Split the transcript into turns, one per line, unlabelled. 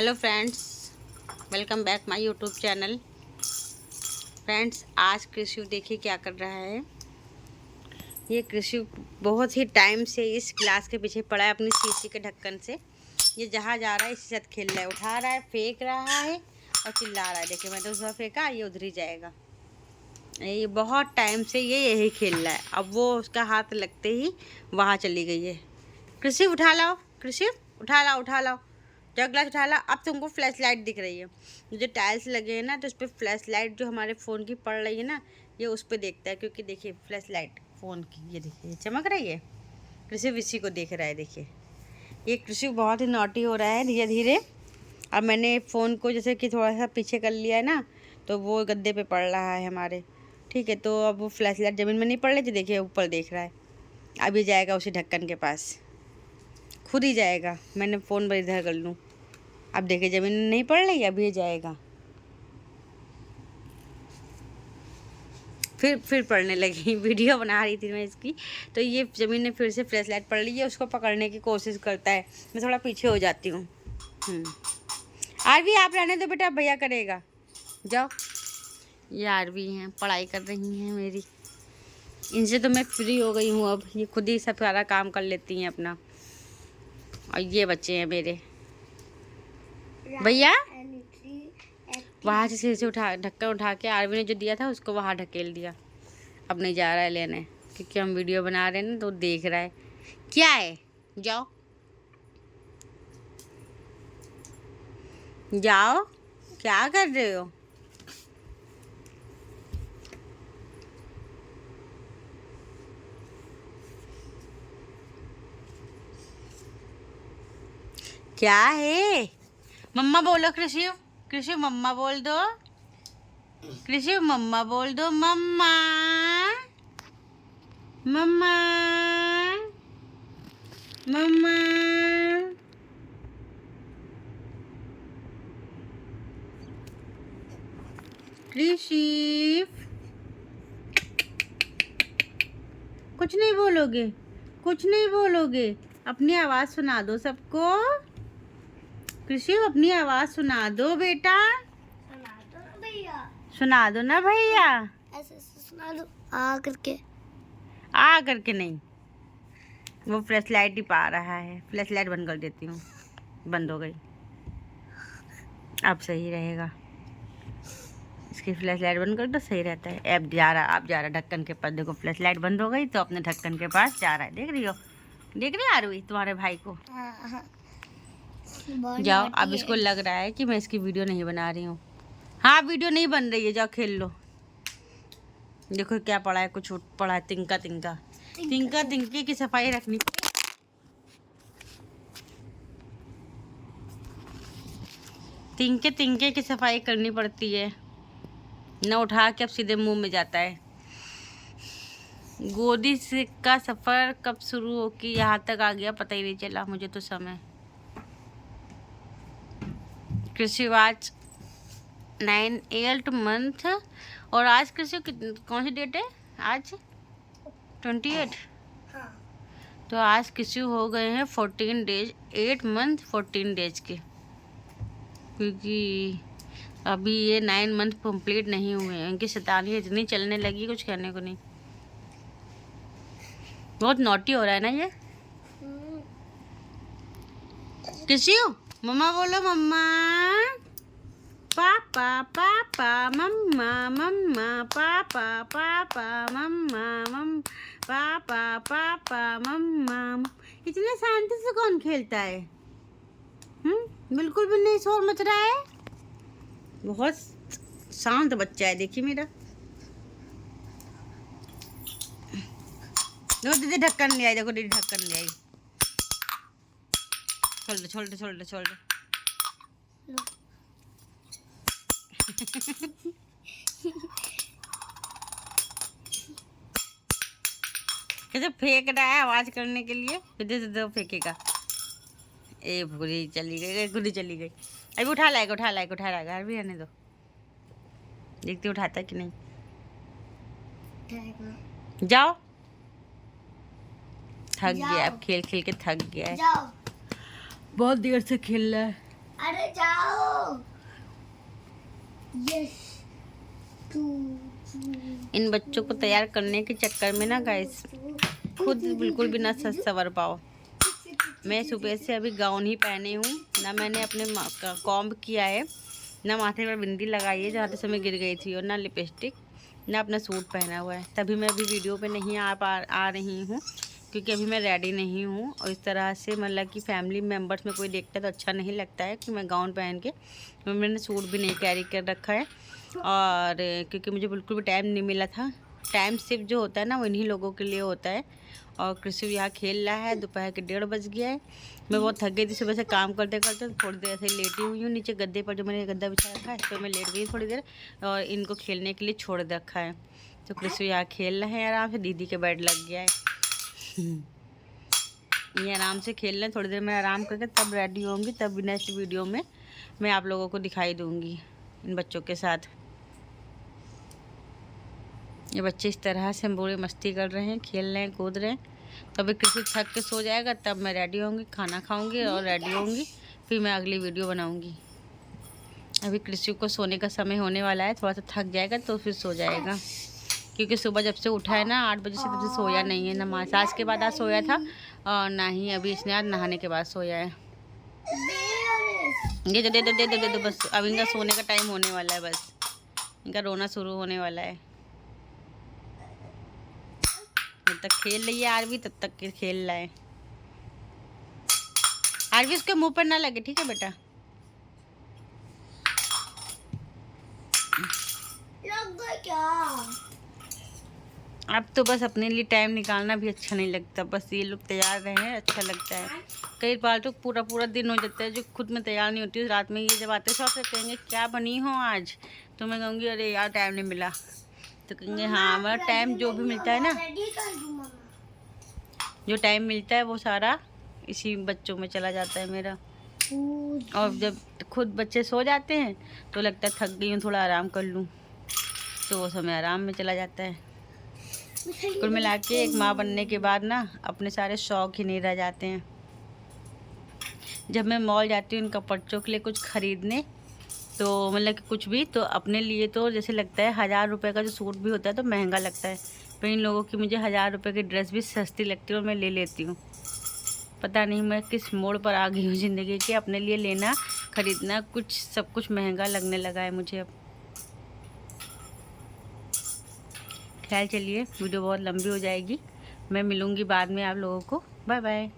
Hello friends, welcome back my YouTube channel. Friends, आज कृषि देखिए क्या कर रहा है। ये कृषि बहुत ही टाइम से इस गिलास के पीछे पड़ा है अपनी शीशी के ढक्कन से। ये जहाँ जा रहा है इसी साथ खेल रहा है, उठा रहा है, फेंक रहा है और चिल्ला रहा है। देखिए मैं तो उसका फेंका, ये उधर ही जाएगा। ये बहुत टाइम से ये यही खेल रहा है। अब वो उसका हाथ लगते ही वहाँ चली गई है। कृषि उठा लाओ, कृषि उठा लाओ, उठा लाओ, जो ग्लास उठा ला। अब तुमको फ्लैश लाइट दिख रही है। जो टाइल्स लगे हैं ना, तो उस पर फ्लैश लाइट जो हमारे फ़ोन की पड़ रही है ना, ये उस पर देखता है। क्योंकि देखिए फ्लैश लाइट फ़ोन की, ये देखिए चमक रही है। कृषि इसी को देख रहा है। देखिए ये कृषि बहुत ही नॉटी हो रहा है धीरे धीरे। अब मैंने फ़ोन को जैसे कि थोड़ा सा पीछे कर लिया है ना, तो वो गद्दे पे पड़ रहा है हमारे। ठीक है, तो अब वो फ्लैश लाइट ज़मीन में नहीं पड़ रही थी, देखिए ऊपर देख रहा है। अब ये जाएगा उसी ढक्कन के पास, खुद ही जाएगा। मैंने फ़ोन पर इधर कर लूँ। अब देखिए ज़मीन नहीं पड़ रही, अब ये जाएगा। फिर पड़ने लगी। वीडियो बना रही थी मैं इसकी, तो ये ज़मीन में फिर से फ्लैश लाइट पड़ रही है। उसको पकड़ने की कोशिश करता है। मैं थोड़ा पीछे हो जाती हूँ। आरवी आप रहने दो बेटा, भैया करेगा, जाओ। ये आरवी हैं, पढ़ाई कर रही हैं मेरी। इनसे तो मैं फ्री हो गई हूँ। अब ये खुद ही सब सारा काम कर लेती हैं अपना। और ये बच्चे हैं मेरे भैया। वहाँ से उठा ढक्कन उठा के आरवी ने जो दिया था उसको वहाँ ढकेल दिया। अब नहीं जा रहा है लेने, क्योंकि हम वीडियो बना रहे हैं ना, तो देख रहा है क्या है। जाओ जाओ, क्या कर रहे हो। क्या है, मम्मा बोलो। कृषि कृषि मम्मा बोल दो। कृषि मम्मा बोल दो, मम्मा मम्मा मम्मा। कृषि कुछ नहीं बोलोगे, कुछ नहीं बोलोगे। अपनी आवाज़ सुना दो सबको। कृषि अपनी आवाज़ सुना दो बेटा।
सुना दो ना भैया,
सुना दो ना भैया।
ऐसे सुना दो, आ करके।
आ करके नहीं, वो फ्लैश लाइट ही पा रहा है। फ्लैश लाइट बंद कर देती हूँ, बंद हो गई। अब सही रहेगा। इसकी फ्लैश लाइट बंद कर दो, सही रहता है। अब जा रहा ढक्कन के पास। देखो फ्लैश लाइट बंद हो गई तो अपने ढक्कन के पास जा रहा है। देख रही हो, देख रही आरुई तुम्हारे भाई को। जाओ, अब इसको लग रहा है कि मैं इसकी वीडियो नहीं बना रही हूँ। हाँ, वीडियो नहीं बन रही है, जाओ खेल लो। देखो क्या पड़ा है, कुछ पड़ा है। तिनका तिनका तिनका तिनके की सफाई रखनी। तिनके तिनके की सफाई करनी पड़ती है न। उठा के अब सीधे मुंह में जाता है। गोदी से का सफ़र कब शुरू हो कि यहाँ तक आ गया, पता ही नहीं चला मुझे तो समय। कृषि आज 9th मंथ। और आज कृषि कौन सी डेट है आज? 28। तो आज कृषि हो गए हैं 14 डेज, 8 मंथ 14 डेज के। क्योंकि अभी ये 9 मंथ कंप्लीट नहीं हुए हैं। इनकी शैतानी इतनी चलने लगी, कुछ कहने को नहीं। बहुत नॉटी हो रहा है ना ये। कृषि मम्मा बोलो, मम्मा पापा पापा मम्मा मम्मा पापा पापा मम्मा मम पापा पापा मम्मा। इतने शांति से कौन खेलता है? बिल्कुल भी नहीं शोर मच रहा है। बहुत शांत बच्चा है। देखिए मेरा। देखो दीदी ढक्कन ले आई, देखो दीदी ढक्कन ले आई। छोड़ दो छोड़ दो छोड़ दो छोड़ दो। कैसे फेंक रहा है आवाज करने के लिए, फिर दो फेंकेगा। ए भूरी चली गई, गुड़ी चली गई। अभी उठा लाएगा, उठा लाएगा, उठा लाएगा। घर भी रहने दो, देखते उठाता कि नहीं। जाओ, थक गया अब, खेल खेल के थक गया है। बहुत देर से खेल रहा है।
अरे जाओ। यस
इन बच्चों को तैयार करने के चक्कर में ना गाइस खुद बिल्कुल भी ना सवर पाओ। मैं सुबह से अभी गाउन ही पहनी हूँ, ना मैंने अपने कॉम्ब किया है, ना माथे पर बिंदी लगाई है जहाँ से समय गिर गई थी, और ना लिपस्टिक, ना अपना सूट पहना हुआ है। तभी मैं अभी वीडियो पे नहीं आ रही हूँ, क्योंकि अभी मैं रेडी नहीं हूँ। और इस तरह से मतलब कि फैमिली मेम्बर्स में कोई देखता है तो अच्छा नहीं लगता है कि मैं गाउन पहन के, मैंने सूट भी नहीं कैरी कर रखा है। और क्योंकि मुझे बिल्कुल भी टाइम नहीं मिला था। टाइम सिर्फ जो होता है ना वो इन्हीं लोगों के लिए होता है। और कृषि यहाँ खेल रहा है। दोपहर के 1:30 बज गया है। मैं बहुत थक गई थी सुबह से काम करते करते, थोड़ी देर से लेटी हुई हूँ नीचे गद्दे पर, जो मैंने गद्दा बिछा रखा है इस पर मैं लेट गई थोड़ी देर, और इनको खेलने के लिए छोड़ रखा है। तो कृषि यहाँ खेल रहे हैं आराम से, दीदी के बेड लग गया है। ये आराम से खेल रहे हैं। थोड़ी देर मैं आराम करके तब रेडी होंगी, तब नेक्स्ट वीडियो में मैं आप लोगों को दिखाई दूँगी इन बच्चों के साथ। ये बच्चे इस तरह से बुरे मस्ती कर रहे हैं, खेल रहे हैं, कूद रहे हैं। तभी किसी थक के सो जाएगा, तब मैं रेडी होंगी, खाना खाऊंगी और रेडी होंगी, फिर मैं अगली वीडियो बनाऊंगी। अभी कृषि को सोने का समय होने वाला है, थोड़ा सा थक जाएगा तो फिर सो जाएगा, क्योंकि सुबह जब से उठा है ना 8 बजे से, तब से सोया नहीं है। ना मसाज के बाद आज सोया था और ना ही अभी इसने आज नहाने के बाद सोया है। ये दे दो बस, अब इनका सोने का टाइम होने वाला है, बस इनका रोना शुरू होने वाला है। जब तक खेल रही है आरवी तब तक के खेल रहा है। आरवी उसके मुंह पर ना लगे, ठीक है बेटा।
लग गया क्या?
अब तो बस अपने लिए टाइम निकालना भी अच्छा नहीं लगता, बस ये लोग तैयार रहे हैं अच्छा लगता है। कई बार तो पूरा पूरा दिन हो जाता है जो खुद में तैयार नहीं होती। रात में ये जब आते सब से कहेंगे क्या बनी हो आज, तो मैं कहूँगी अरे यार टाइम नहीं मिला, तो कहेंगे हाँ हमारा टाइम जो भी मिलता है ना, जो टाइम मिलता है वो सारा इसी बच्चों में चला जाता है मेरा। और जब खुद बच्चे सो जाते हैं तो लगता है थक गई हूँ, थोड़ा आराम कर लूँ, तो वो समय आराम में चला जाता है। कुल मिला के एक माँ बनने के बाद ना अपने सारे शौक ही नहीं रह जाते हैं। जब मैं मॉल जाती हूँ इनका बच्चों के लिए कुछ ख़रीदने, तो मतलब कि कुछ भी, तो अपने लिए तो जैसे लगता है 1000 रुपये का जो सूट भी होता है तो महंगा लगता है, पर इन लोगों की मुझे 1000 रुपये की ड्रेस भी सस्ती लगती है और मैं ले लेती हूँ। पता नहीं मैं किस मोड़ पर आ गई हूँ ज़िंदगी के, अपने लिए लेना ख़रीदना कुछ सब कुछ महंगा लगने लगा है मुझे अब। खैर चलिए, वीडियो बहुत लंबी हो जाएगी, मैं मिलूँगी बाद में आप लोगों को। Bye bye.